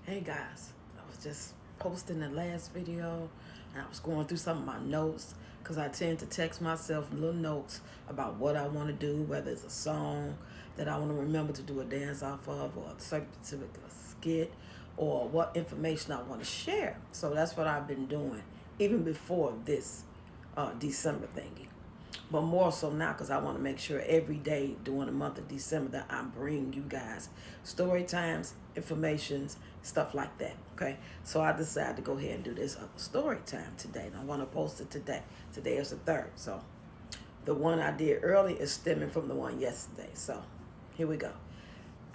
Hey guys, I was just posting the last video and I was going through some of my notes because I tend to text myself little notes about what I want to do, whether it's a song that I want to remember to do a dance off of, or a specific skit, or what information I want to share. So that's what I've been doing even before this December thingy, but more so now because I want to make sure every day during the month of December that I bring you guys story times, informations, stuff like that. Okay, so I decided to go ahead and do this story time today, and I want to post it today. Today is the third, so the one I did early is stemming from the one yesterday. So here we go.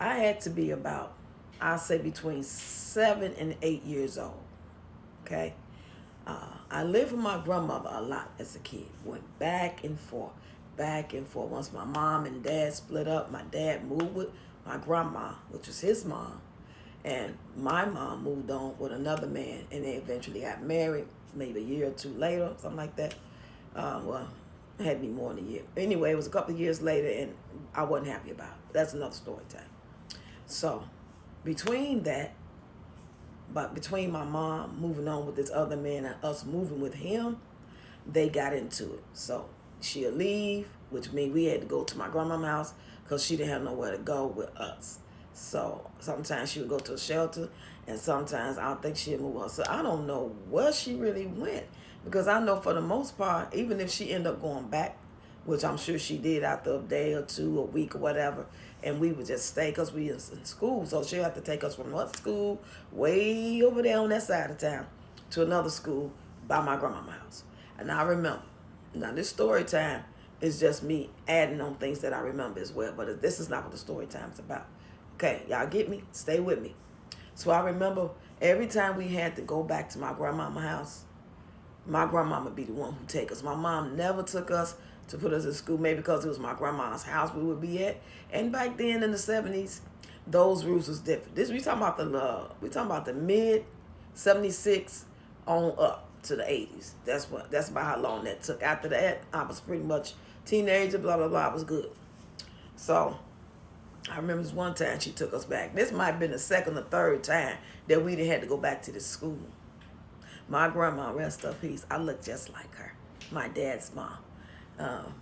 I had to be about, I say, between 7 and 8 years old. Okay, I lived with my grandmother a lot as a kid. Went back and forth, back and forth. Once my mom and dad split up, my dad moved with my grandma, which was his mom, and my mom moved on with another man, and they eventually got married. Maybe a year or two later, something like that. Well, it had to be more than a year. Anyway, it was a couple of years later, and I wasn't happy about it. That's another story time. So, between that but between my mom moving on with this other man and us moving with him, they got into it. So she'll leave, which means we had to go to my grandma's house because she didn't have nowhere to go with us. So sometimes she would go to a shelter, and sometimes I don't think she'd move on. So I don't know where she really went, because I know for the most part, even if she ended up going back, which I'm sure she did after a day or two, a week or whatever, and we would just stay because we was in school. So she'll have to take us from one school way over there on that side of town to another school by my grandma's house. And I remember. Now this story time is just me adding on things that I remember as well. But this is not what the story time is about. Okay, y'all get me? Stay with me. So I remember every time we had to go back to my grandmama's house, my grandmama would be the one who take us. My mom never took us to put us in school, maybe because it was my grandma's house we would be at. And back then in the 70s, those rules was different. This we talking about the mid 76 on up to the 80s. That's about how long that took. After that, I was pretty much teenager, blah blah blah. I was good. So I remember this one time she took us back. This might have been the second or third time that we didn't had to go back to the school. My grandma, rest her peace, I look just like her, my dad's mom. Um,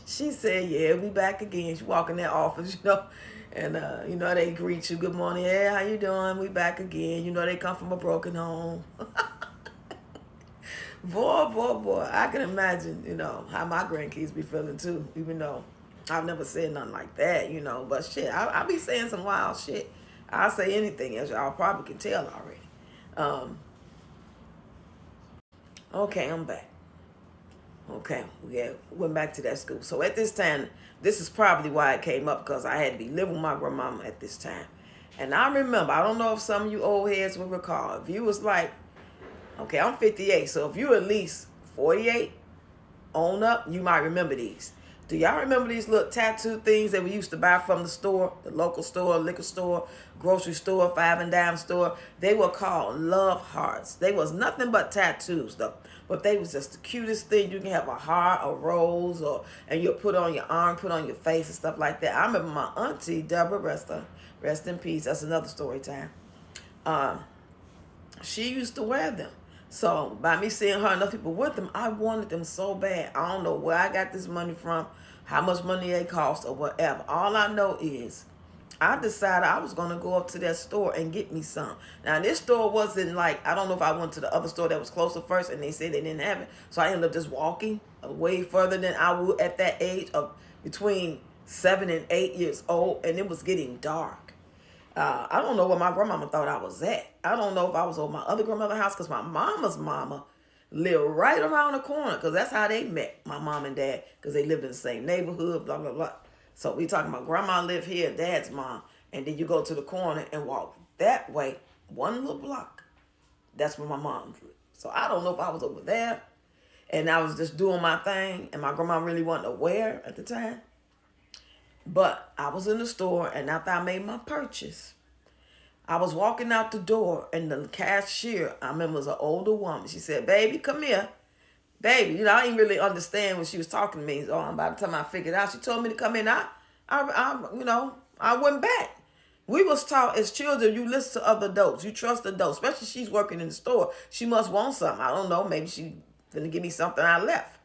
she said, yeah, we back again. She walk in that office, and, they greet you, good morning, hey, how you doing? We back again. They come from a broken home. Boy, I can imagine, how my grandkids be feeling too, even though I've never said nothing like that, but shit, I be saying some wild shit. I'll say anything, as y'all probably can tell already. Um, okay, I'm back. Okay, we went back to that school. So at this time, this is probably why it came up, because I had to be living with my grandmama at this time. And I remember, I don't know if some of you old heads will recall, if you was like, okay, I'm 58, so if you at least 48 on up, you might remember these. Do y'all remember these little tattoo things that we used to buy from the store, the local store, liquor store, grocery store, five and dime store? They were called love hearts. They was nothing but tattoos though, but they was just the cutest thing. You can have a heart, a rose, and you'll put on your arm, put on your face and stuff like that. I remember my auntie Deborah rest in peace. That's another story time. Um, she used to wear them. So by me seeing her and other people with them, I wanted them so bad. I don't know where I got this money from, how much money they cost or whatever. All I know is I decided I was going to go up to that store and get me some. Now, this store wasn't like, I don't know if I went to the other store that was closer first and they said they didn't have it. So I ended up just walking way further than I would at that age of between 7 and 8 years old. And it was getting dark. I don't know where my grandmama thought I was at. I don't know if I was over my other grandmother's house, because my mama's mama lived right around the corner, because that's how they met, my mom and dad, because they lived in the same neighborhood, blah, blah, blah. So we talking about grandma lived here, dad's mom, and then you go to the corner and walk that way, one little block. That's where my mom lived. So I don't know if I was over there and I was just doing my thing and my grandma really wasn't aware at the time. But I was in the store, and after I made my purchase, I was walking out the door, and the cashier, I remember, was an older woman. She said, baby, come here. Baby, I didn't really understand when she was talking to me. So by the time I figured out, she told me to come in. I went back. We was taught as children, you listen to other adults. You trust adults, especially she's working in the store. She must want something. I don't know. Maybe she finna give me something I left.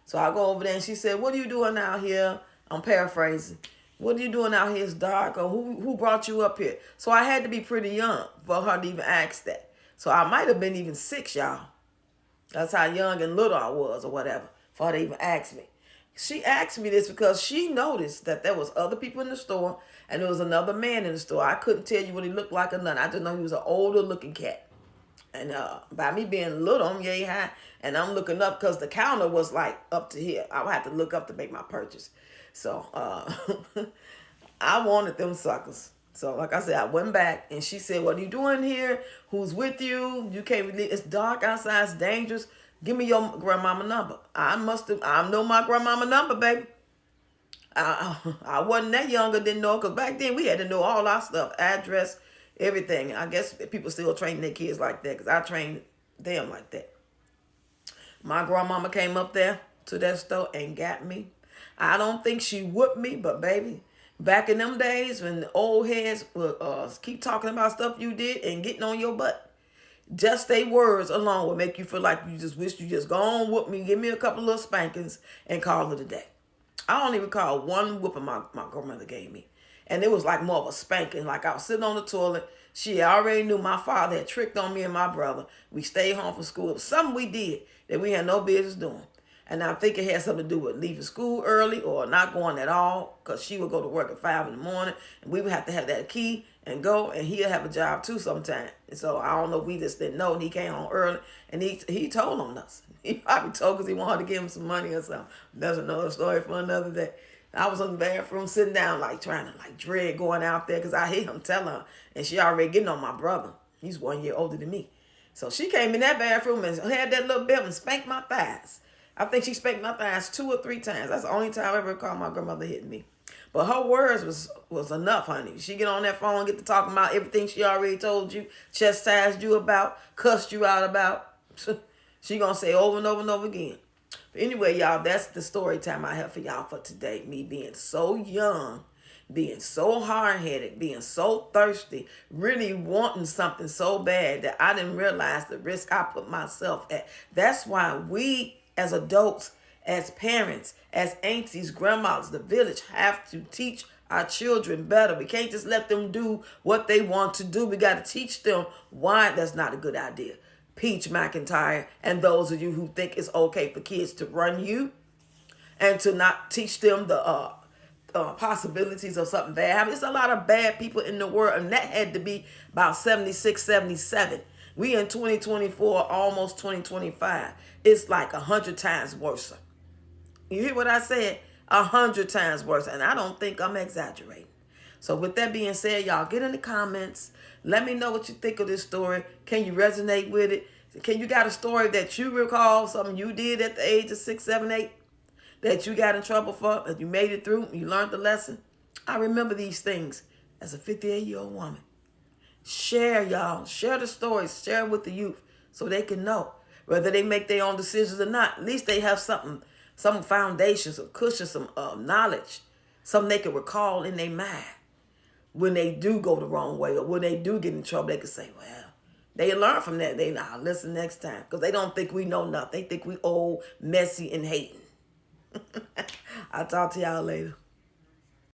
So I go over there and she said, what are you doing out here? I'm paraphrasing. What are you doing out here? It's dark. Or who brought you up here? So I had to be pretty young for her to even ask that. So I might have been even 6, y'all. That's how young and little I was or whatever for her to even ask me. She asked me this because she noticed that there was other people in the store and there was another man in the store. I couldn't tell you what he looked like or nothing. I just know he was an older looking cat. And by me being little, I'm yay high, and I'm looking up because the counter was like up to here. I would have to look up to make my purchase. So I wanted them suckers. So like I said, I went back and she said, what are you doing here? Who's with you? You can't really, it's dark outside, it's dangerous. Give me your grandmama number. I know my grandmama number, baby. I wasn't that younger, didn't know, because back then we had to know all our stuff, address, everything. I guess people still train their kids like that because I trained them like that. My grandmama came up there to that store and got me. I don't think she whooped me, but baby, back in them days when the old heads would keep talking about stuff you did and getting on your butt, just they words alone will make you feel like you just wish you just go on whoop me, give me a couple little spankings and call it a day. I don't even recall one whooping my grandmother gave me. And it was like more of a spanking. Like I was sitting on the toilet. She already knew my father had tricked on me and my brother. We stayed home from school. It was something we did that we had no business doing. And I think it had something to do with leaving school early or not going at all, because she would go to work at 5 in the morning and we would have to have that key and go, and he'd have a job too sometime. And so I don't know, we just didn't know, and he came home early and he told on us. He probably told because he wanted to give him some money or something. That's another story for another day. I was in the bathroom sitting down like trying to like dread going out there because I hear him tell her, and she already getting on my brother. He's 1 year older than me. So she came in that bathroom and had that little belt and spanked my thighs. I think she spanked my thighs 2 or 3 times. That's the only time I ever recall my grandmother hitting me. But her words was enough, honey. She get on that phone and get to talking about everything she already told you, chastised you about, cussed you out about. She gonna say over and over and over again. But anyway, y'all, that's the story time I have for y'all for today. Me being so young, being so hard-headed, being so thirsty, really wanting something so bad that I didn't realize the risk I put myself at. That's why we as adults, as parents, as aunties, grandmas, the village have to teach our children better. We can't just let them do what they want to do. We got to teach them why that's not a good idea. Peach McIntyre and those of you who think it's okay for kids to run you and to not teach them the possibilities of something bad happening. There's a lot of bad people in the world, and that had to be about 76, 77. We in 2024, almost 2025. It's like 100 times worse. You hear what I said? 100 times worse, and I don't think I'm exaggerating. So with that being said, y'all get in the comments. Let me know what you think of this story. Can you resonate with it? Can you got a story that you recall, something you did at the age of 6, 7, 8, that you got in trouble for, that you made it through, you learned the lesson? I remember these things as a 58-year-old woman. Share, y'all. Share the stories. Share it with the youth so they can know. Whether they make their own decisions or not, at least they have something, some foundation, some cushion, some knowledge, something they can recall in their mind. When they do go the wrong way or when they do get in trouble, they can say, well, they learn from that. They now listen next time, because they don't think we know nothing. They think we old, messy, and hating. I'll talk to y'all later.